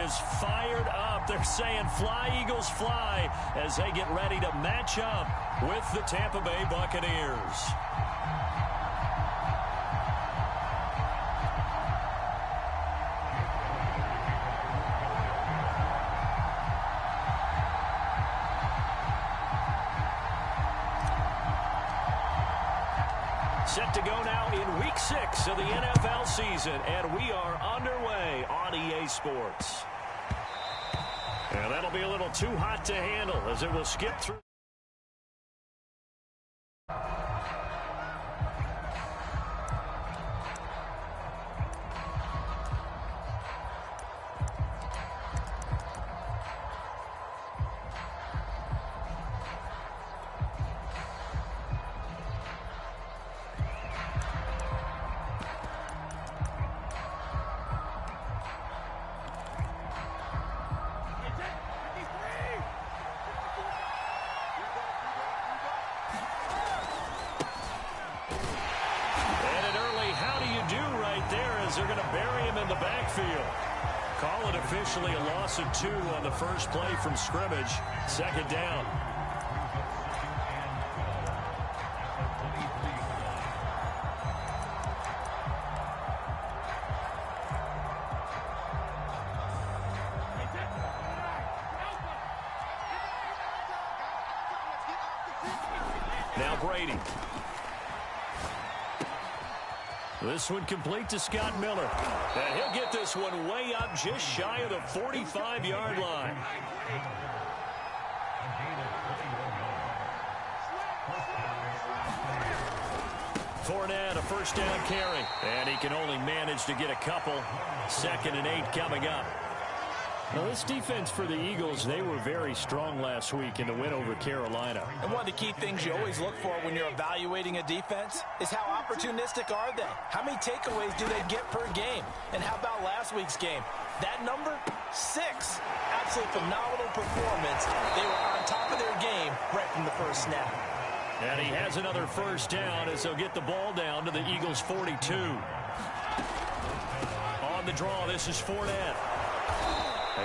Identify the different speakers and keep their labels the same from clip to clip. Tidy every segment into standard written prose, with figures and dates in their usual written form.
Speaker 1: is fired up. They're saying fly, Eagles, fly, as they get ready to match up with the Tampa Bay Buccaneers. Set to go now in Week 6 of the NFL season, and we are underway on EA Sports. And that'll be a little too hot to handle as it will skip through. They're going to bury him in the backfield. Call it officially a loss of 2 on the first play from scrimmage. Second down. Now Brady. This one complete to Scott Miller. And he'll get this one way up just shy of the 45-yard line. Fournette, a first down carry. And he can only manage to get a couple. 2nd and 8 coming up. Now, this defense for the Eagles, they were very strong last week in the win over Carolina.
Speaker 2: And one of the key things you always look for when you're evaluating a defense is how opportunistic are they? How many takeaways do they get per game? And how about last week's game? That number, 6. Absolutely phenomenal performance. They were on top of their game right from the first snap.
Speaker 1: And he has another first down as they'll get the ball down to the Eagles' 42. On the draw, this is Fournette.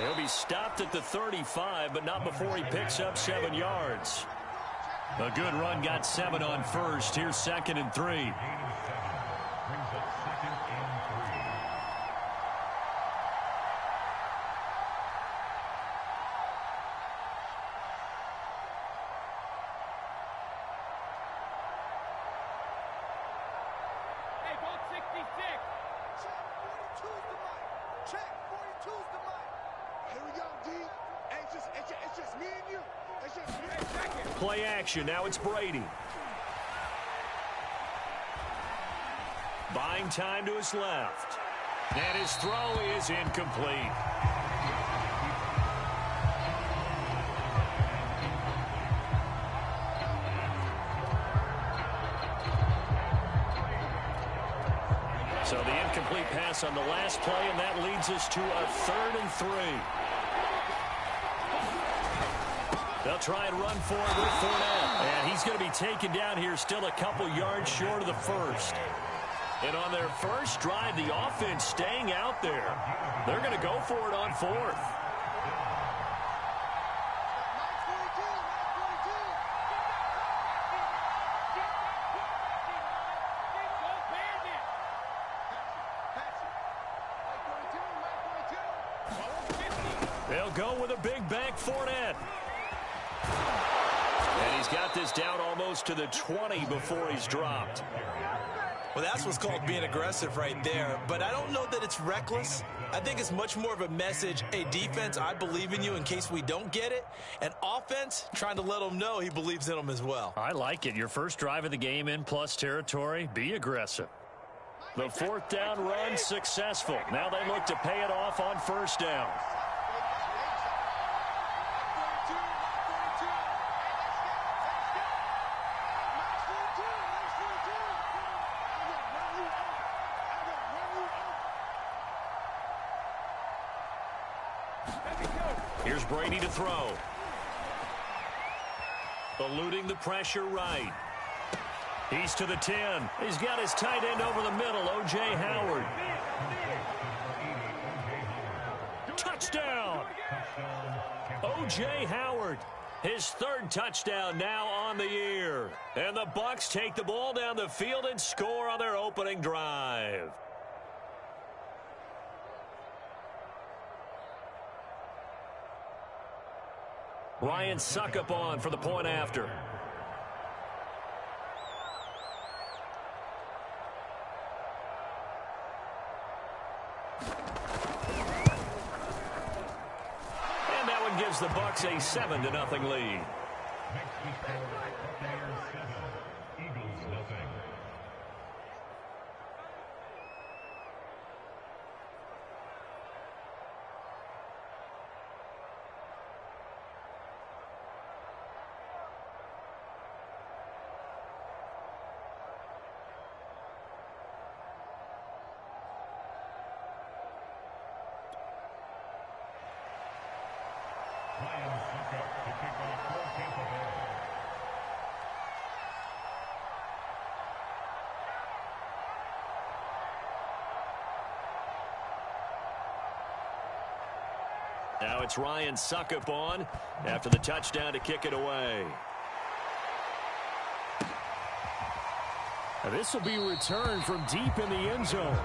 Speaker 1: He'll be stopped at the 35, but not before he picks up 7 yards. A good run got 7 on first. Here's 2nd and 3.
Speaker 3: Hey, both 66. Check 42's the mic. Check 42's the mic. Here we go, D. Hey, it's just me and you. It's just me and you.
Speaker 1: Play action. Now it's Brady. Buying time to his left. And his throw is incomplete. So the incomplete pass on the last play, and that leads us to a 3rd and 3. They'll try and run for it with Fournette. And he's going to be taken down here still a couple yards short of the first. And on their first drive, the offense staying out there. They're going to go for it on 4th. They'll go with a big back Fournette. And he's got this down almost to the 20 before he's dropped.
Speaker 2: Well, that's what's called being aggressive right there. But I don't know that it's reckless. I think it's much more of a message. Hey, defense, I believe in you in case we don't get it. And offense, trying to let them know he believes in them as well.
Speaker 1: I like it. Your first drive of the game in plus territory, be aggressive. The 4th down run successful. Now they look to pay it off on first down. Here's Brady to throw. Eluding the pressure right. He's to the 10. He's got his tight end over the middle, O.J. Howard. touchdown. O.J. Howard, his third touchdown now on the year. And the Bucs take the ball down the field and score on their opening drive. Ryan Suckup on for the point after. And that one gives the Bucs a 7-0 lead. Now it's Ryan Suckup on after the touchdown to kick it away.
Speaker 4: This will be returned from deep in the end zone.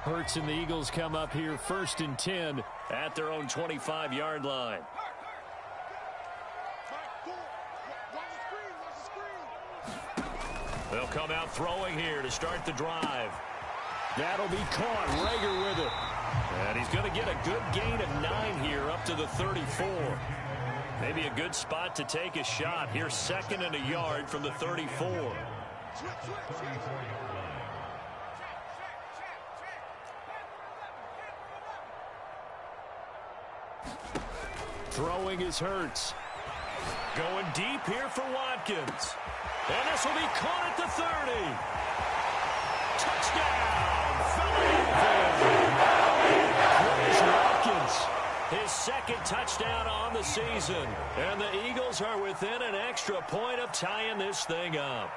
Speaker 4: Hurts and the Eagles come up here 1st and 10
Speaker 1: at their own 25-yard line. They'll come out throwing here to start the drive.
Speaker 4: That'll be caught. Rager with it.
Speaker 1: And he's going to get a good gain of 9 here up to the 34. Maybe a good spot to take a shot. Here's 2nd and a yard from the 34.
Speaker 4: Throwing is Hurts.
Speaker 1: Going deep here for Watkins. And this will be caught at the 30. Touchdown, Philadelphia. Chris Watkins, his 2nd touchdown on the season. And the Eagles are within an extra point of tying this thing up.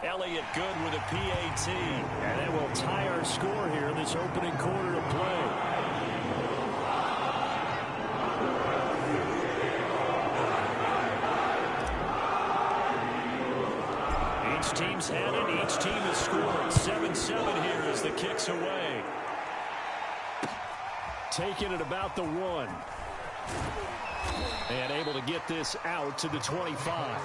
Speaker 1: Elliott good with a PAT.
Speaker 4: And that will tie our score here in this opening quarter of play.
Speaker 1: Each team's had it. Each team has scored. 7-7 here as the kick's away.
Speaker 4: Taking it about the 1. And able to get this out to the 25.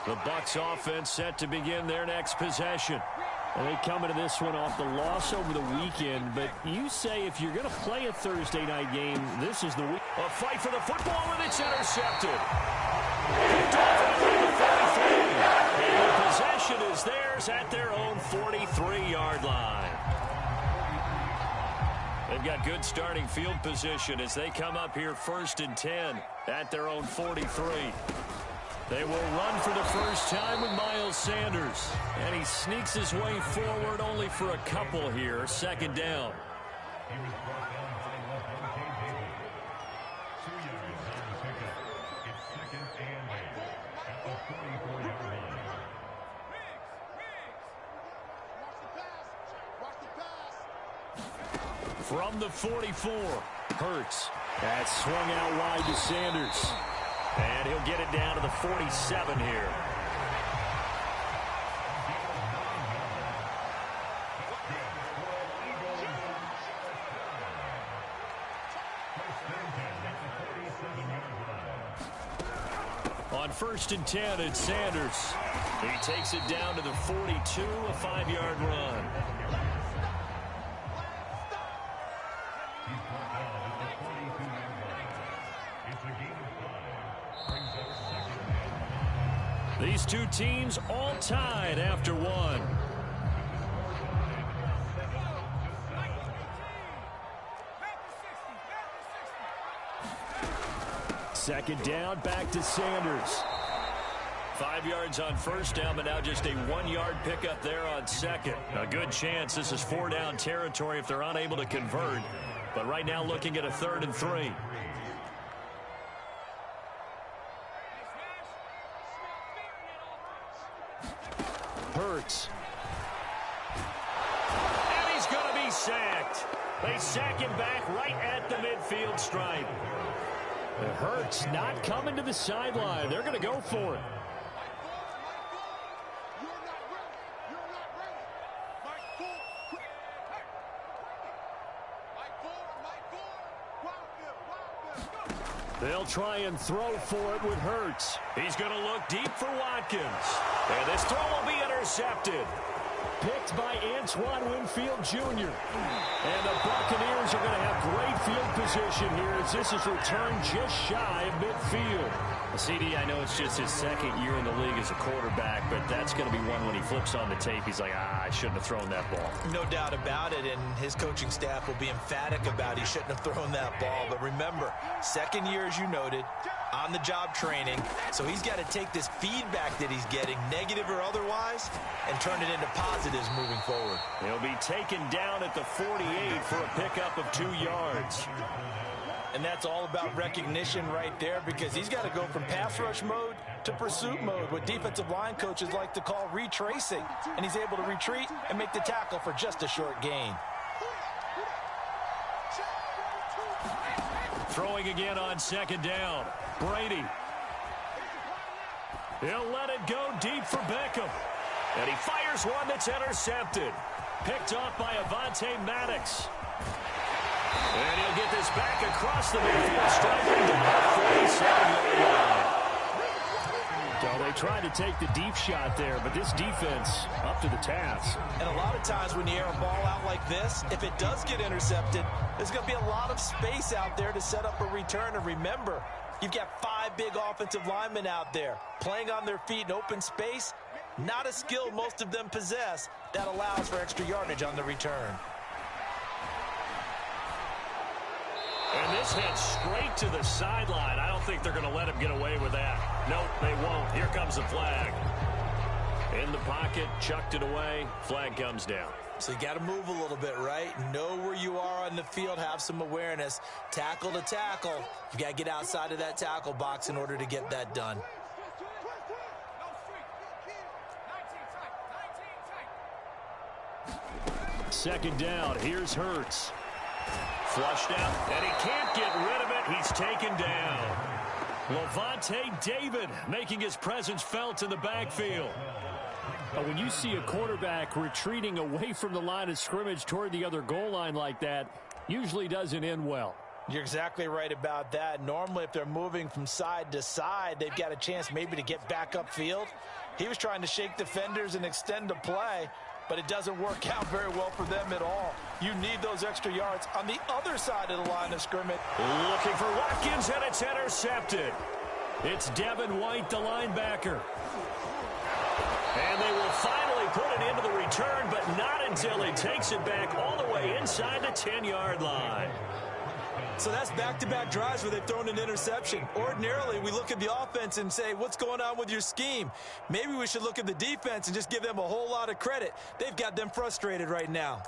Speaker 1: The Bucs offense set to begin their next possession.
Speaker 4: And they come into this one off the loss over the weekend. But you say if you're going to play a Thursday night game, this is the week.
Speaker 1: A fight for the football, and it's intercepted. Picked off at the 43. And the possession is theirs at their own 43-yard line. They've got good starting field position as they come up here 1st and 10 at their own 43. They will run for the first time with Miles Sanders. And he sneaks his way forward only for a couple here. 2nd down. From the 44, Hurts.
Speaker 4: That's swung out wide to Sanders.
Speaker 1: And he'll get it down to the 47 here. On 1st and 10, it's Sanders. He takes it down to the 42, a 5-yard run. These two teams all tied after one. Second down, back to Sanders. 5 yards on first down, but now just a 1-yard pickup there on second. A good chance this is 4-down territory if they're unable to convert. But right now looking at a 3rd and 3. Hurts. And he's going to be sacked. They sack him back right at the midfield stripe. Hurts not coming to the sideline. They're going to go for it. They'll try and throw for it with Hurts. He's going to look deep for Watkins. And this throw will be intercepted. Picked by Antoine Winfield Jr. And the Buccaneers are going to have great field position here as this is returned just shy of midfield. CD, I know it's just his 2nd year in the league as a quarterback, but that's going to be one when he flips on the tape. He's like, I shouldn't have thrown that ball.
Speaker 2: No doubt about it, and his coaching staff will be emphatic about he shouldn't have thrown that ball. But remember, 2nd year, as you noted, on-the-job training. So he's got to take this feedback that he's getting, negative or otherwise, and turn it into positives moving forward.
Speaker 1: He'll be taken down at the 48 for a pickup of 2 yards.
Speaker 2: And that's all about recognition right there, because he's got to go from pass rush mode to pursuit mode, what defensive line coaches like to call retracing. And he's able to retreat and make the tackle for just a short gain.
Speaker 1: Throwing again on 2nd down. Brady. He'll let it go deep for Beckham. And he fires one that's intercepted. Picked off by Avonte Maddox. And he'll get this back across the midfield, striking down the 47-yard line. So they tried to take the deep shot there, but this defense up to the task.
Speaker 2: And a lot of times when you air a ball out like this, if it does get intercepted, there's going to be a lot of space out there to set up a return. And remember, you've got 5 big offensive linemen out there playing on their feet in open space. Not a skill most of them possess that allows for extra yardage on the return.
Speaker 1: And this heads straight to the sideline. I don't think they're going to let him get away with that. Nope, they won't. Here comes the flag. In the pocket, chucked it away. Flag comes down.
Speaker 2: So you got to move a little bit, right? Know where you are on the field, have some awareness. Tackle to tackle. You got to get outside of that tackle box in order to get that done.
Speaker 1: Second down. Here's Hurts. Flushed out, and he can't get rid of it. He's taken down. Lavonte David making his presence felt in the backfield.
Speaker 4: When you see a quarterback retreating away from the line of scrimmage toward the other goal line like that, usually doesn't end well.
Speaker 2: You're exactly right about that. Normally, if they're moving from side to side, they've got a chance maybe to get back upfield. He was trying to shake defenders and extend the play, but it doesn't work out very well for them at all. You need those extra yards on the other side of the line of scrimmage.
Speaker 1: Looking for Watkins, and it's intercepted. It's Devin White, the linebacker. And they will finally put it into the return, but not until he takes it back all the way inside the 10-yard line.
Speaker 2: So that's back-to-back drives where they've thrown an interception. Ordinarily, we look at the offense and say, what's going on with your scheme? Maybe we should look at the defense and just give them a whole lot of credit. They've got them frustrated right now.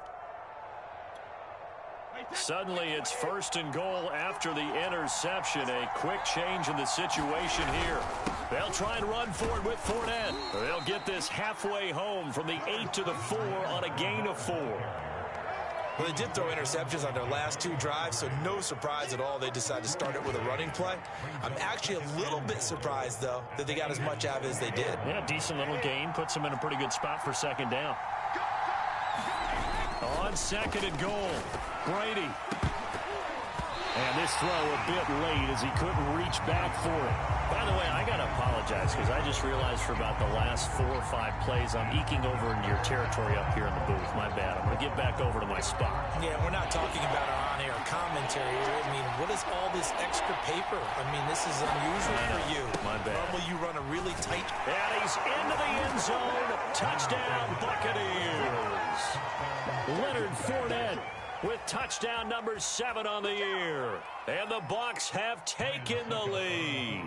Speaker 1: Suddenly, it's 1st and goal after the interception. A quick change in the situation here. They'll try and run for it with Fournette. They'll get this halfway home from the 8 to the 4 on a gain of 4.
Speaker 2: Well, they did throw interceptions on their last 2 drives, so no surprise at all they decided to start it with a running play. I'm actually a little bit surprised, though, that they got as much out of it as they did.
Speaker 1: Yeah, decent little gain. Puts them in a pretty good spot for 2nd down. On 2nd and goal, Brady. And this throw a bit late as he couldn't reach back for it. By the way, I got to apologize.
Speaker 4: this because I just realized for about the last 4 or 5 plays, I'm eking over into your territory up here in the booth. My bad. I'm going to get back over to my spot.
Speaker 2: Yeah, we're not talking about our on-air commentary here. I mean, what is all this extra paper? I mean, this is unusual for you.
Speaker 4: My bad.
Speaker 2: Normally you run a really tight...
Speaker 1: And he's into the end zone. Touchdown, Buccaneers. Leonard Fournette with touchdown number 7 on the year. And the Bucs have taken the lead.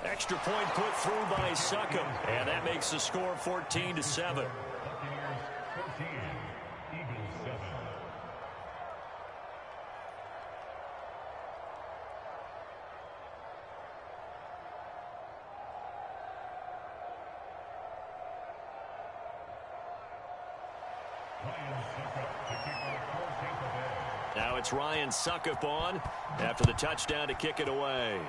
Speaker 1: Extra point put through by Succop. And that makes the score 14-7. Now it's Ryan Succop on after the touchdown to kick it away.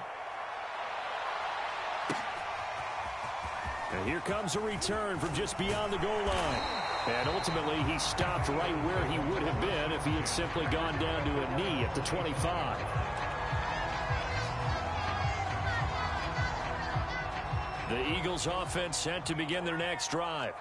Speaker 1: And here comes a return from just beyond the goal line. And ultimately, he stopped right where he would have been if he had simply gone down to a knee at the 25. The Eagles offense set to begin their next drive.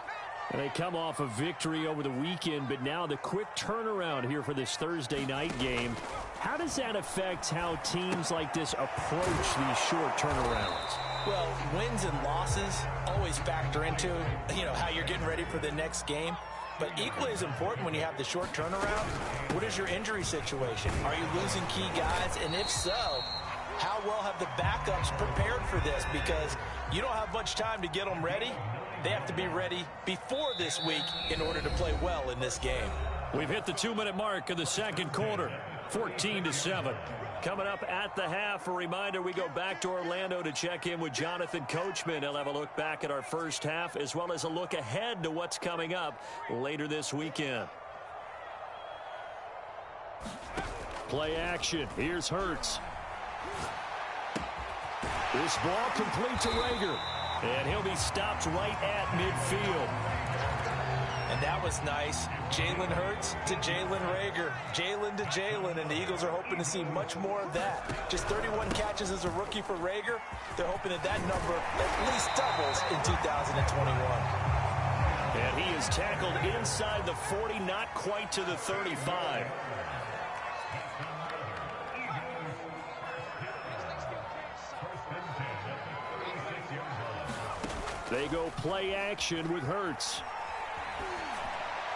Speaker 1: And they come off a victory over the weekend, but now the quick turnaround here for this Thursday night game. How does that affect how teams like this approach these short turnarounds?
Speaker 2: Well, wins and losses always factor into, how you're getting ready for the next game. But equally as important when you have the short turnaround, what is your injury situation? Are you losing key guys? And if so, how well have the backups prepared for this? Because you don't have much time to get them ready. They have to be ready before this week in order to play well in this game.
Speaker 1: We've hit the 2-minute mark of the second quarter, 14-7. Coming up at the half, a reminder, we go back to Orlando to check in with Jonathan Coachman. He'll have a look back at our first half as well as a look ahead to what's coming up later this weekend. Play action. Here's Hurts. This ball complete to Rager. And he'll be stopped right at midfield.
Speaker 2: And that was nice. Jalen Hurts to Jalen Rager. Jalen to Jalen, and the Eagles are hoping to see much more of that. Just 31 catches as a rookie for Rager. They're hoping that that number at least doubles in 2021.
Speaker 1: And he is tackled inside the 40, not quite to the 35. They go play action with Hurts.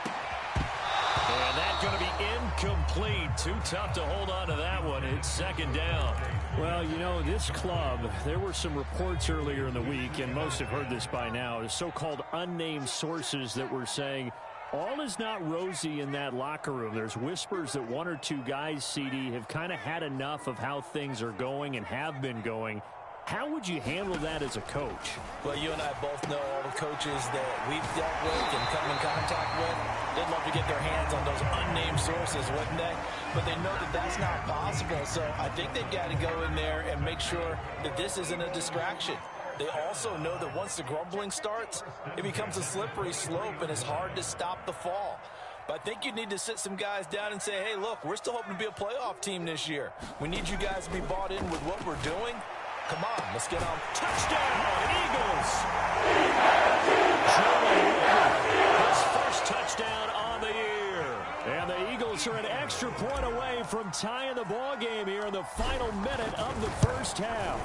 Speaker 1: And that's going to be incomplete. Too tough to hold on to that one. It's second down.
Speaker 4: Well, this club, there were some reports earlier in the week, and most have heard this by now, so-called unnamed sources that were saying all is not rosy in that locker room. There's whispers that 1 or 2 guys, CD, have kind of had enough of how things are going and have been going. How would you handle that as a coach?
Speaker 2: Well, you and I both know all the coaches that we've dealt with and come in contact with. They'd love to get their hands on those unnamed sources, wouldn't they? But they know that that's not possible. So I think they've got to go in there and make sure that this isn't a distraction. They also know that once the grumbling starts, it becomes a slippery slope and it's hard to stop the fall. But I think you need to sit some guys down and say, hey, look, we're still hoping to be a playoff team this year. We need you guys to be bought in with what we're doing. Come on, let's get on.
Speaker 1: Touchdown, Eagles! His first touchdown on the year.
Speaker 4: And the Eagles are an extra point away from tying the ball game here in the final minute of the first half.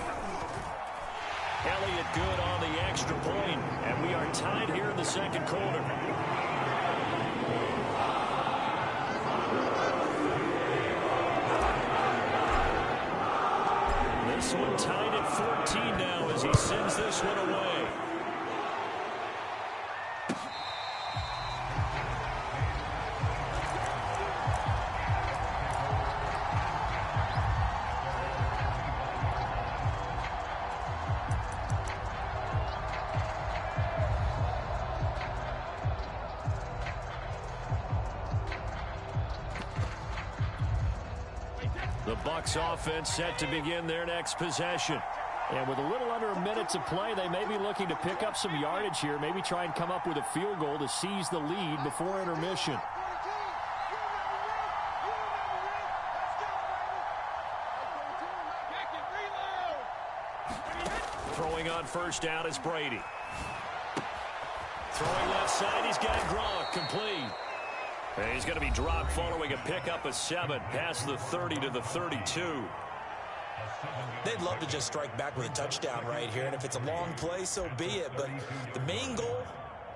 Speaker 1: Elliott good on the extra point, and we are tied here in the second quarter. This one tied at 14 now as he sends this one away. The Bucs offense set to begin their next possession. And with a little under a minute to play, they may be looking to pick up some yardage here, maybe try and come up with a field goal to seize the lead before intermission. Throwing on first down is Brady. Throwing left side, he's got Gronk, complete. And he's going to be dropped following a pickup of 7 past the 30 to the 32.
Speaker 2: They'd love to just strike back with a touchdown right here, and if it's a long play, so be it. But the main goal,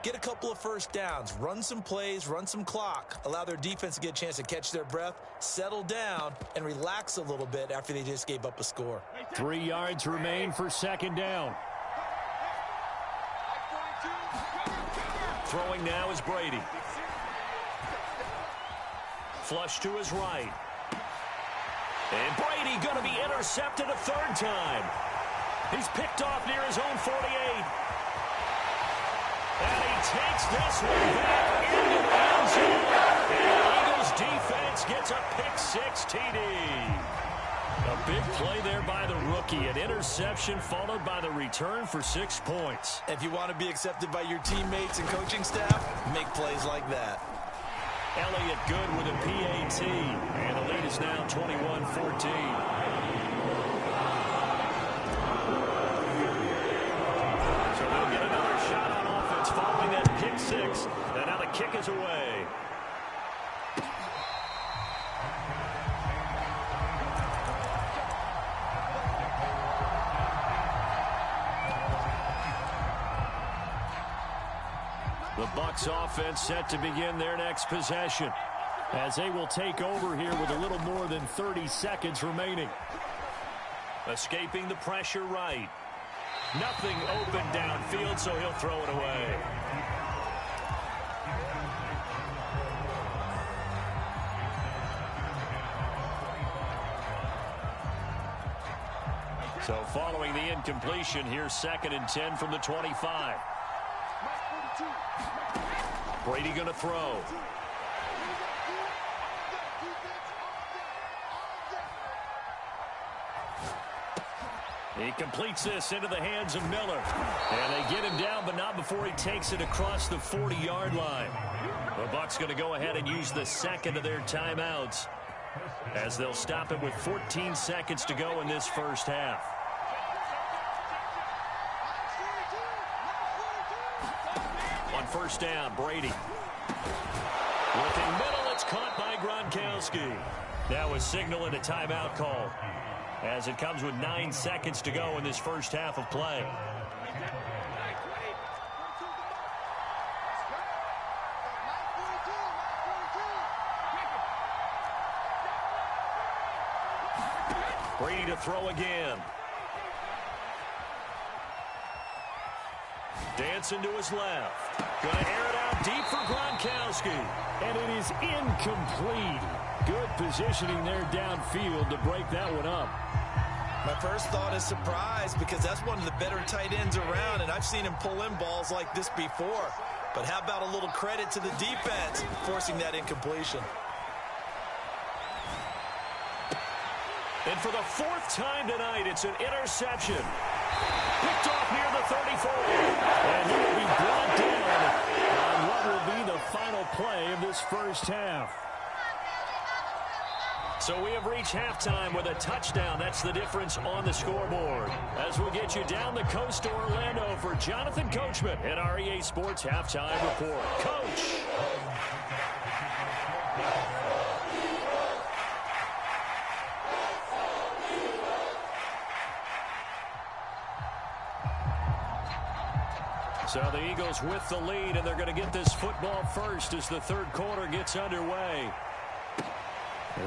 Speaker 2: get a couple of first downs, run some plays, run some clock, allow their defense to get a chance to catch their breath, settle down, and relax a little bit after they just gave up a score.
Speaker 4: 3 yards remain for second down.
Speaker 1: Throwing now is Brady. Flush to his right. And Brady going to be intercepted a 3rd time. He's picked off near his own 48. And he takes this one back into the end zone. And the Eagles defense gets a pick-6 TD. A big play there by the rookie. An interception followed by the return for 6 points.
Speaker 2: If you want to be accepted by your teammates and coaching staff, make plays like that.
Speaker 1: Elliott good with a PAT. And the lead is now 21-14. So they'll get another shot on offense following that pick-6. And now the kick is away. The Bucs offense set to begin their next possession,
Speaker 4: as they will take over here with a little more than 30 seconds remaining.
Speaker 1: Escaping the pressure right. Nothing open downfield, so he'll throw it away. So following the incompletion, here's 2nd and 10 from the 25. Brady going to throw. He completes this into the hands of Miller. And they get him down, but not before he takes it across the 40-yard line. The Bucs going to go ahead and use the 2nd of their timeouts, as they'll stop it with 14 seconds to go in this first half. On first down, Brady. Looking middle, it's caught by Gronkowski. That was signaling a timeout call, as it comes with 9 seconds to go in this first half of play. Brady to throw again. Dancing to his left. Going to air it out deep for Gronkowski.
Speaker 4: And it is incomplete. Good positioning there downfield to break that one up.
Speaker 2: My first thought is surprise, because that's one of the better tight ends around, and I've seen him pull in balls like this before. But how about a little credit to the defense forcing that incompletion?
Speaker 1: And for the 4th time tonight, it's an interception. Picked off near the 34.
Speaker 4: And he will be brought down on what will be the final play of this first half.
Speaker 1: So we have reached halftime with a touchdown. That's the difference on the scoreboard. As we'll get you down the coast to Orlando for Jonathan Coachman at our EA Sports Halftime Report. Coach. So the Eagles with the lead, and they're going to get this football first as the 3rd quarter gets underway.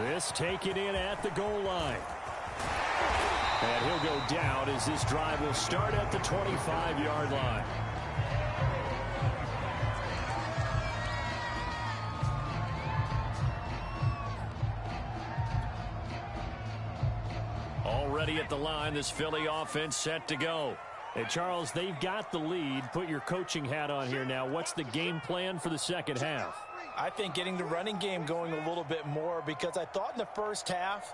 Speaker 4: This taken in at the goal line. And he'll go down as this drive will start at the 25-yard line. Already at the line, this Philly offense set to go. Hey, Charles, they've got the lead. Put your coaching hat on here now. What's the game plan for the second half?
Speaker 2: I think getting the running game going a little bit more, because I thought in the first half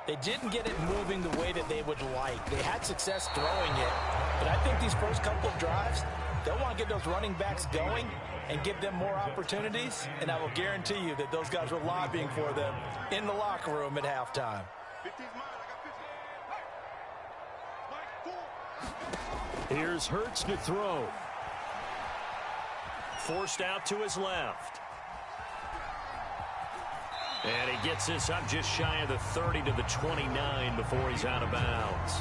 Speaker 2: they didn't get it moving the way that they would like. They had success throwing it, but I think these first couple of drives, they'll want to get those running backs going and give them more opportunities, and I will guarantee you that those guys were lobbying for them in the locker room at halftime.
Speaker 4: Here's Hurts to throw.
Speaker 1: Forced out to his left. And he gets this up just shy of the 30 to the 29 before he's out of bounds.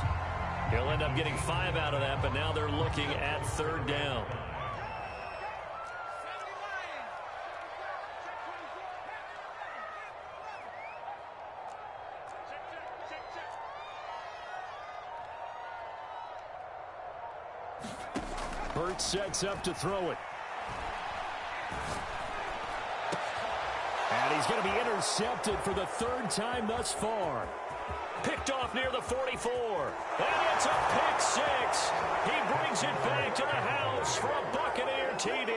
Speaker 1: He'll end up getting 5 out of that, but now they're looking at third down.
Speaker 4: Hurts sets up to throw it. And he's going to be intercepted for the 3rd time thus far.
Speaker 1: Picked off near the 44. And it's a pick 6. He brings it back to the house for a Buccaneer TD.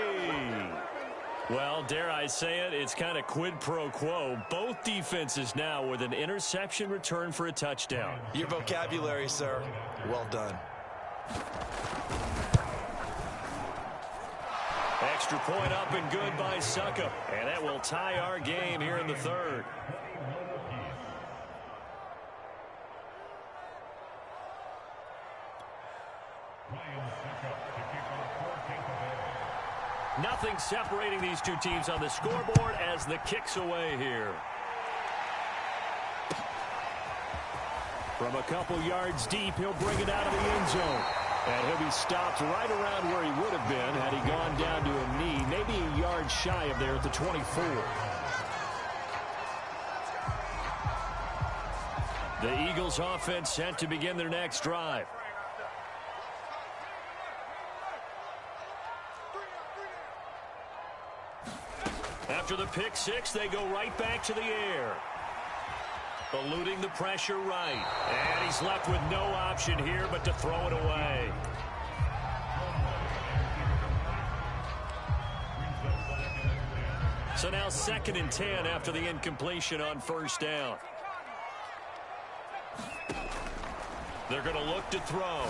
Speaker 1: Well, dare I say it, it's kind of quid pro quo. Both defenses now with an interception return for a touchdown.
Speaker 2: Your vocabulary, sir. Well done.
Speaker 1: Extra point up and good by Suckup. And that will tie our game here in the 3rd. Nothing separating these two teams on the scoreboard as the kick's away here.
Speaker 4: From a couple yards deep, he'll bring it out of the end zone. And he'll be stopped right around where he would have been had he gone down to a knee, maybe a yard shy of there at the 24.
Speaker 1: The Eagles offense set to begin their next drive. After the pick 6, they go right back to the air. Eluding the pressure right. And he's left with no option here but to throw it away. So now 2nd and 10 after the incompletion on 1st down. They're going to look to throw.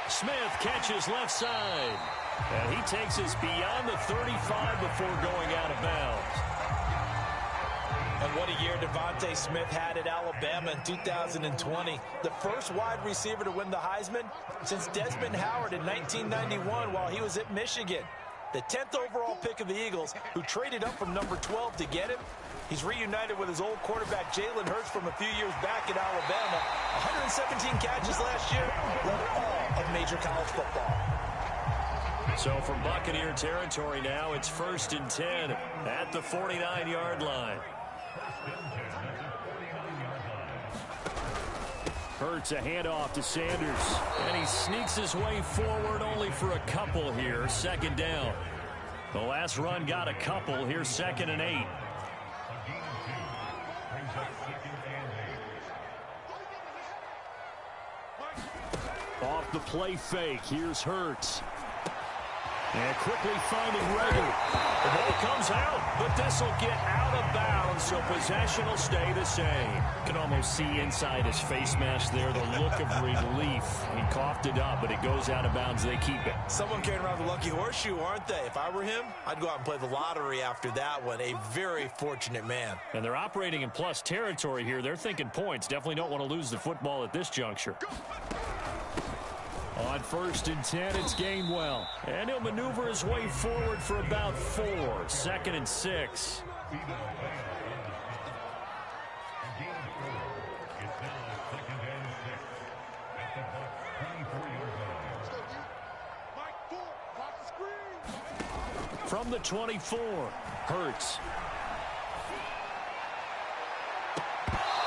Speaker 1: Smith catches left side. And he takes us beyond the 35 before going out of bounds.
Speaker 2: And what a year Devontae Smith had at Alabama in 2020. The first wide receiver to win the Heisman since Desmond Howard in 1991 while he was at Michigan. The 10th overall pick of the Eagles, who traded up from number 12 to get him. He's reunited with his old quarterback Jalen Hurts from a few years back at Alabama. 117 catches last year, led all of major college football.
Speaker 1: So from Buccaneer territory now, it's 1st and 10 at the 49-yard line.
Speaker 4: Hurts a handoff to Sanders.
Speaker 1: And he sneaks his way forward only for a couple here. 2nd down. The last run got a couple. Here's 2nd and 8.
Speaker 4: Off the play fake. Here's Hurts. And quickly finding Rager.
Speaker 1: The ball comes out, but this will get out of bounds, so possession will stay the same.
Speaker 4: You can almost see inside his face mask there the look of relief. He coughed it up, but it goes out of bounds. They keep it.
Speaker 2: Someone carrying around the lucky horseshoe, aren't they? If I were him, I'd go out and play the lottery after that one. A very fortunate man.
Speaker 4: And they're operating in plus territory here. They're thinking points. Definitely don't want to lose the football at this juncture. On 1st and 10, it's Gainwell.
Speaker 1: And he'll maneuver his way forward for about 4. 2nd and 6. From the 24, Hurts.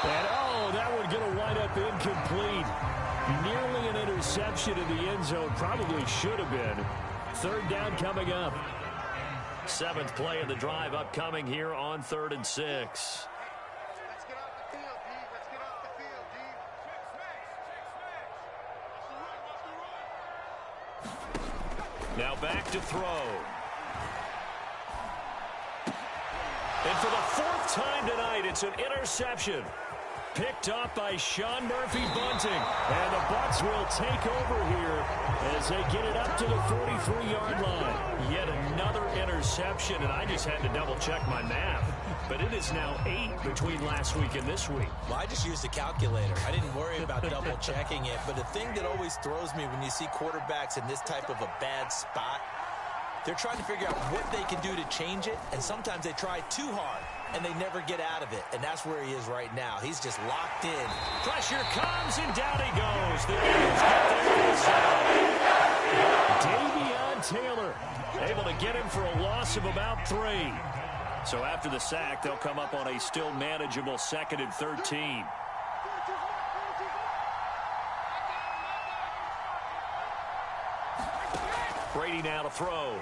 Speaker 4: And that would get a wind up incomplete. Nearly an interception in the end zone. Probably should have been. 3rd down coming up.
Speaker 1: 7th play of the drive upcoming here on 3rd and 6.
Speaker 3: Let's get off the field, D. Let's get off the field, D.
Speaker 1: Now back to throw. And for the 4th time tonight, it's an interception.
Speaker 4: Picked off by Sean Murphy-Bunting. And the Bucs will take over here as they get it up to the 43-yard line.
Speaker 1: Yet another interception, and I just had to double-check my math. But it is now 8 between last week and this week.
Speaker 2: Well, I just used a calculator. I didn't worry about double-checking it. But the thing that always throws me when you see quarterbacks in this type of a bad spot, they're trying to figure out what they can do to change it, and sometimes they try too hard, and they never get out of it. And that's where he is right now. He's just locked in.
Speaker 1: Pressure comes, and down he goes. The Eagles get there for the sack. Davion Taylor able to get him for a loss of about 3. So after the sack, they'll come up on a still manageable 2nd and 13. Brady now to throw.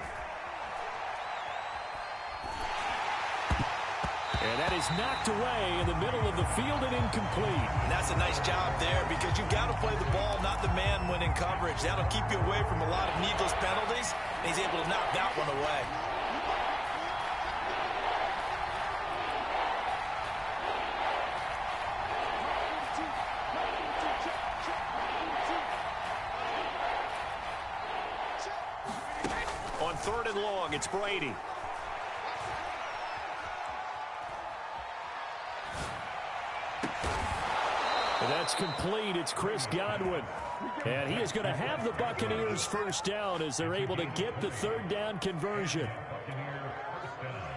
Speaker 4: And that is knocked away in the middle of the field and incomplete.
Speaker 2: And that's a nice job there because you've got to play the ball, not the man when in coverage. That'll keep you away from a lot of needless penalties, and he's able to knock that one away.
Speaker 1: On 3rd and long, it's Brady.
Speaker 4: That's complete. It's Chris Godwin. And he is going to have the Buccaneers first down as they're able to get the 3rd down conversion.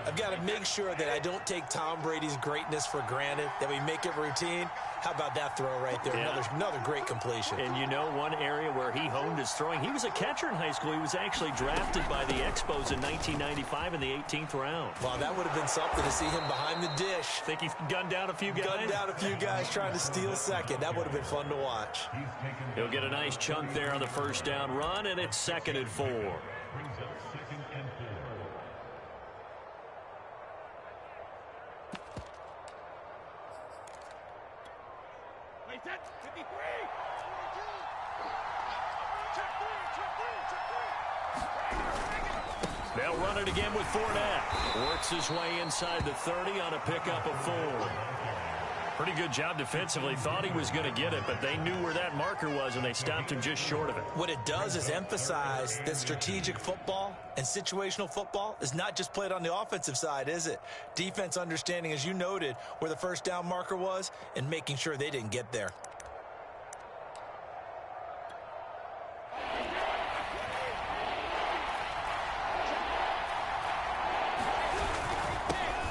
Speaker 2: I've got to make sure that I don't take Tom Brady's greatness for granted, that we make it routine. How about that throw right there?
Speaker 1: Yeah.
Speaker 2: Another great completion.
Speaker 1: And you know one area where he honed his throwing? He was a catcher in high school. He was actually drafted by the Expos in 1995 in the 18th round.
Speaker 2: Wow, that would have been something to see him behind the dish.
Speaker 1: Think he gunned down a few guys?
Speaker 2: Gunned down a few guys trying to steal second. That would have been fun to watch.
Speaker 1: He'll get a nice chunk there on the first down run, and it's 2nd and 4. They'll run it again with Fournette. Works his way inside the 30 on a pickup of 4. Pretty good job defensively. Thought he was going to get it, but they knew where that marker was, and they stopped him just short of it.
Speaker 2: What it does is emphasize that strategic football and situational football is not just played on the offensive side, is it? Defense understanding, as you noted, where the first down marker was and making sure they didn't get there.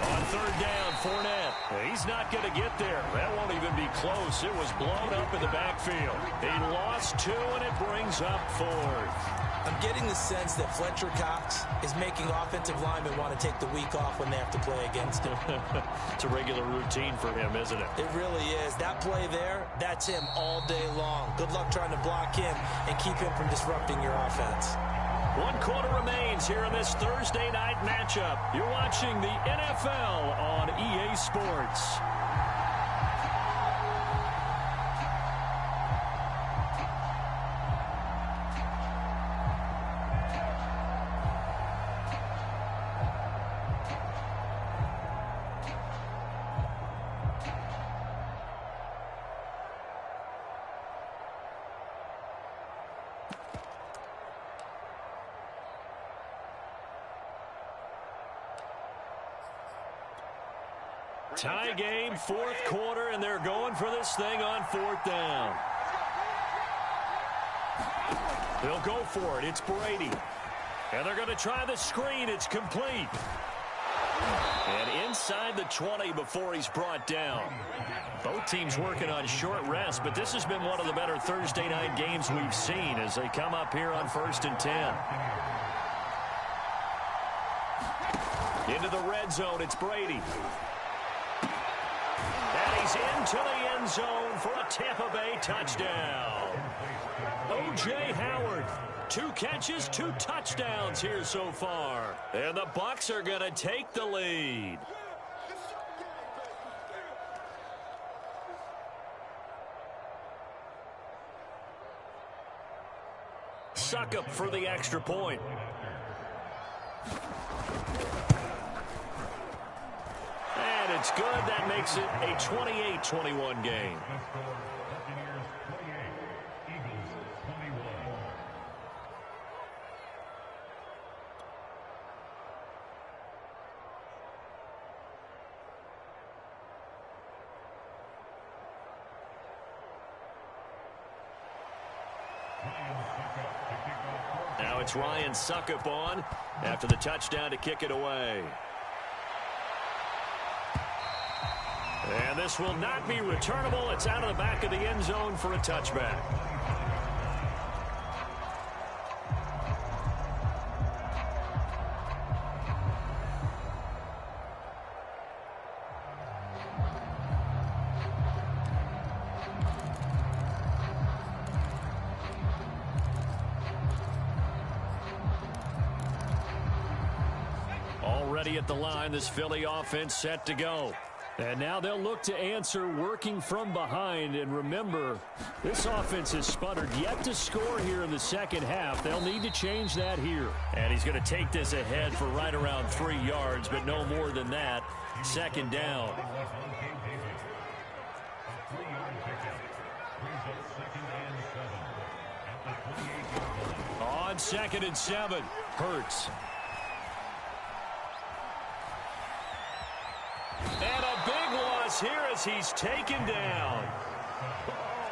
Speaker 1: On 3rd down, Fournette. He's not going to get there. That won't even be close. It was blown up in the backfield. He lost 2, and it brings up 4th.
Speaker 2: I'm getting the sense that Fletcher Cox is making offensive linemen want to take the week off when they have to play against him.
Speaker 1: It's a regular routine for him, isn't it?
Speaker 2: It really is. That play there, that's him all day long. Good luck trying to block him and keep him from disrupting your offense.
Speaker 1: 1 quarter remains here in this Thursday night matchup. You're watching the NFL on EA Sports. Tie game, 4th quarter, and they're going for this thing on 4th down. They'll go for it. It's Brady. And they're going to try the screen. It's complete. And inside the 20 before he's brought down. Both teams working on short rest, but this has been one of the better Thursday night games we've seen as they come up here on 1st and 10. Into the red zone, it's Brady. And he's into the end zone for a Tampa Bay touchdown. O.J. Howard, 2 catches, 2 touchdowns here so far. And the Bucs are going to take the lead. Suckup for the extra point. And it's good. That makes it a 28-21 game. Now it's Ryan Suckup on after the touchdown to kick it away. And this will not be returnable. It's out of the back of the end zone for a touchback. Already at the line, this Philly offense set to go. And now they'll look to answer working from behind. And remember, this offense has sputtered yet to score here in the second half. They'll need to change that here. And he's going to take this ahead for right around 3 yards, but no more than that. Second down. On 2nd and 7, Hurts. And a big loss here as he's taken down.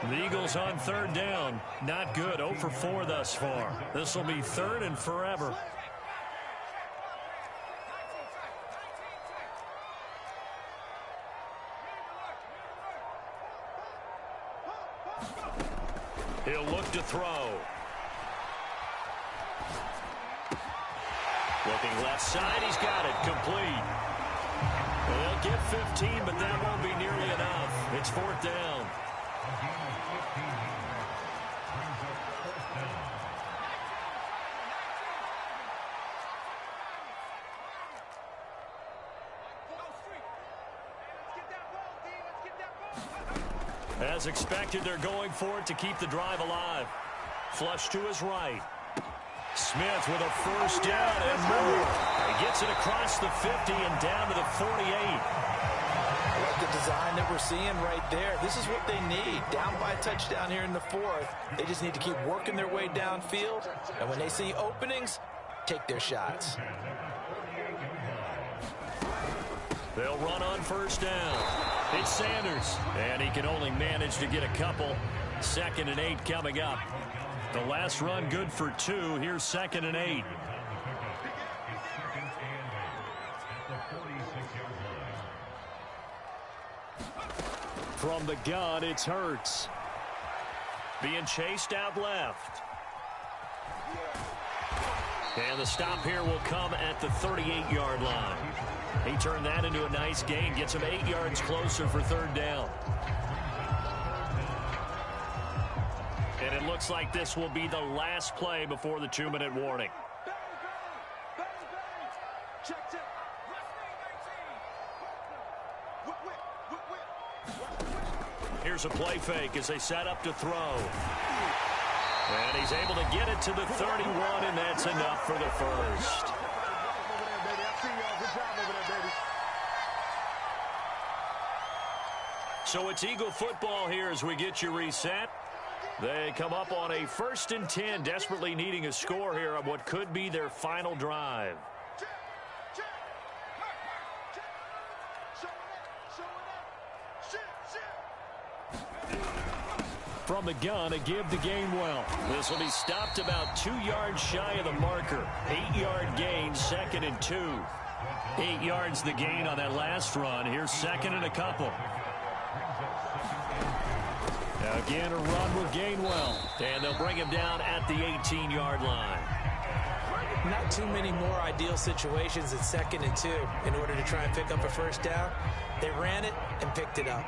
Speaker 1: The Eagles on 3rd down. Not good. 0 for 4 thus far. This will be 3rd and forever. He'll look to throw. Looking left side. He's got it. Complete. They'll get 15, but that won't be nearly enough. It's 4th down. As expected, they're going for it to keep the drive alive. Flush to his right. Smith with a first down and more. He gets it across the 50 and down to the 48.
Speaker 2: I like the design that we're seeing right there. This is what they need. Down by a touchdown here in the 4th. They just need to keep working their way downfield. And when they see openings, take their shots.
Speaker 1: They'll run on first down. It's Sanders. And he can only manage to get a couple. 2nd and 8 coming up. The last run good for 2. Here's 2nd and 8. From the gun, it's Hurts. Being chased out left. And the stop here will come at the 38-yard line. He turned that into a nice gain. Gets him 8 yards closer for 3rd down. And it looks like this will be the last play before the 2-minute warning. Here's a play fake as they set up to throw. And he's able to get it to the 31, and that's enough for the first. So it's Eagle football here as we get you reset. They come up on a 1st and 10, desperately needing a score here on what could be their final drive. From the gun, a give to Gainwell. This will be stopped about 2 yards shy of the marker. 8-yard gain, 2nd and 2. 8 yards the gain on that last run. Here's 2nd and a couple. Again, a run with Gainwell. And they'll bring him down at the 18-yard line.
Speaker 2: Not too many more ideal situations at 2nd and 2 in order to try and pick up a first down. They ran it and picked it up.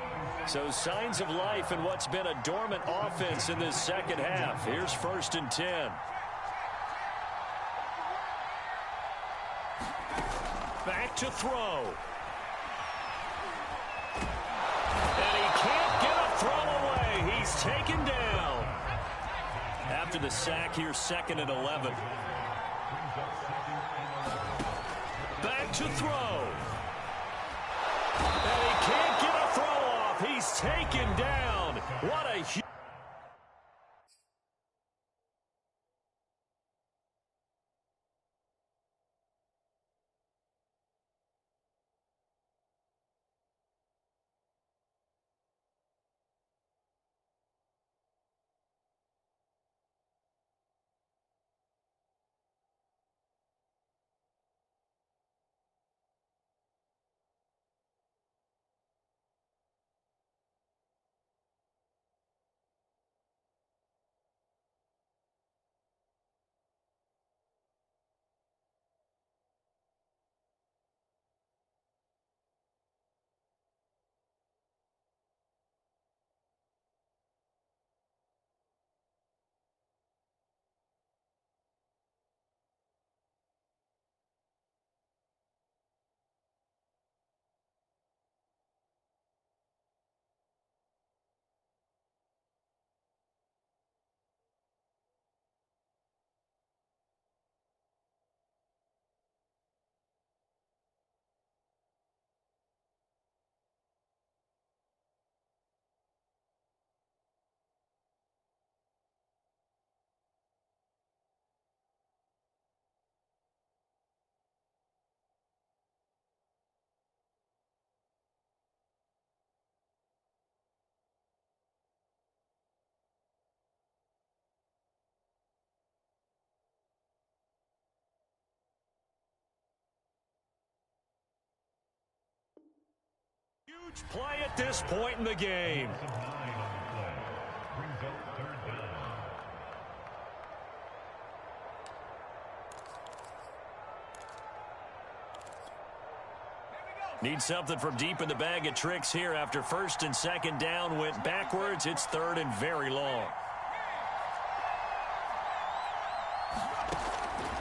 Speaker 1: So signs of life in what's been a dormant offense in this second half. Here's 1st and 10. Back to throw. And he can't get a throw away. He's taken down. After the sack, here's 2nd and 11. Back to throw. And he can't get a throw off. He's taken down. What a huge... Huge play at this point in the game. Need something from deep in the bag of tricks here after first and second down went backwards. It's third and very long.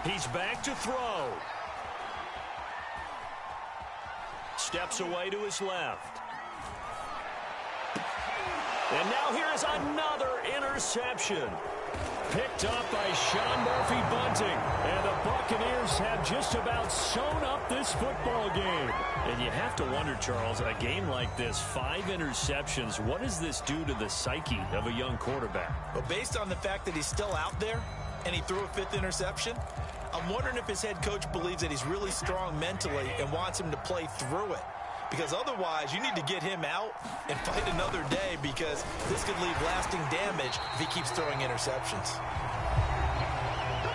Speaker 1: He's back to throw. Steps away to his left. And now here is another interception. Picked up by Sean Murphy-Bunting. And the Buccaneers have just about sewn up this football game. And you have to wonder, Charles, a game like this, 5 interceptions, what does this do to the psyche of a young quarterback?
Speaker 2: Well, based on the fact that he's still out there and he threw a 5th interception, I'm wondering if his head coach believes that he's really strong mentally and wants him to play through it. Because otherwise, you need to get him out and fight another day, because this could leave lasting damage if he keeps throwing interceptions.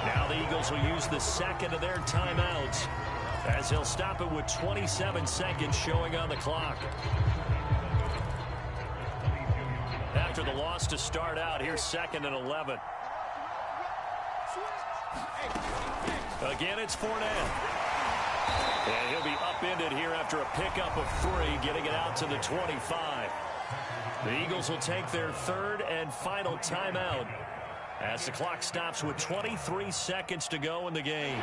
Speaker 1: Now the Eagles will use the second of their timeouts as they'll stop it with 27 seconds showing on the clock. After the loss to start out, here's 2nd and 11. Again, it's Fournette. And he'll be upended here after a pickup of 3, getting it out to the 25. The Eagles will take their 3rd and final timeout as the clock stops with 23 seconds to go in the game.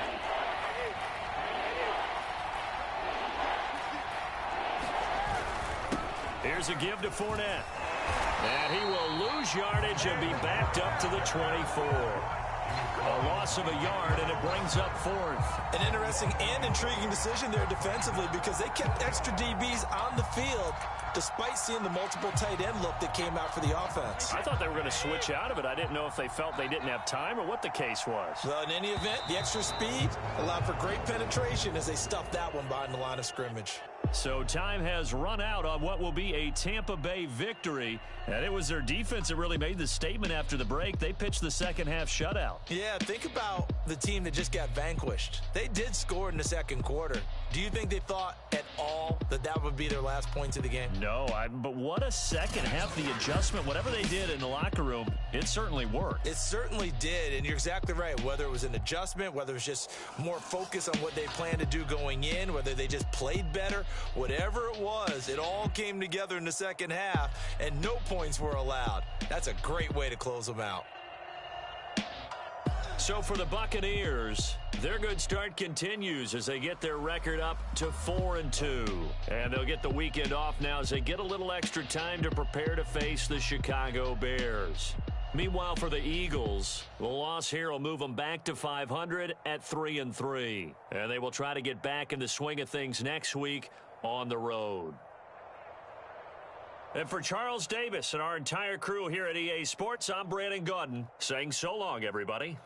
Speaker 1: Here's a give to Fournette. And he will lose yardage and be backed up to the 24. A loss of a yard, and it brings up 4th.
Speaker 2: An interesting and intriguing decision there defensively, because they kept extra DBs on the field despite seeing the multiple tight end look that came out for the offense.
Speaker 1: I thought they were going to switch out of it. I didn't know if they felt they didn't have time or what the case was.
Speaker 2: Well, in any event, the extra speed allowed for great penetration as they stuffed that one behind the line of scrimmage.
Speaker 1: So time has run out on what will be a Tampa Bay victory. And it was their defense that really made the statement after the break. They pitched the second half shutout.
Speaker 2: Yeah, think about the team that just got vanquished. They did score in the second quarter. Do you think they thought at all that that would be their last points of the game?
Speaker 1: No, but what a second half. The adjustment, whatever they did in the locker room, it certainly worked.
Speaker 2: It certainly did, and you're exactly right. Whether it was an adjustment, whether it was just more focus on what they planned to do going in, whether they just played better, whatever it was, it all came together in the second half, and no points were allowed. That's a great way to close them out.
Speaker 1: So for the Buccaneers, their good start continues as they get their record up to 4-2. And they'll get the weekend off now as they get a little extra time to prepare to face the Chicago Bears. Meanwhile, for the Eagles, the loss here will move them back to 500 at 3-3. And they will try to get back in the swing of things next week on the road. And for Charles Davis and our entire crew here at EA Sports, I'm Brandon Gaudin saying so long, everybody.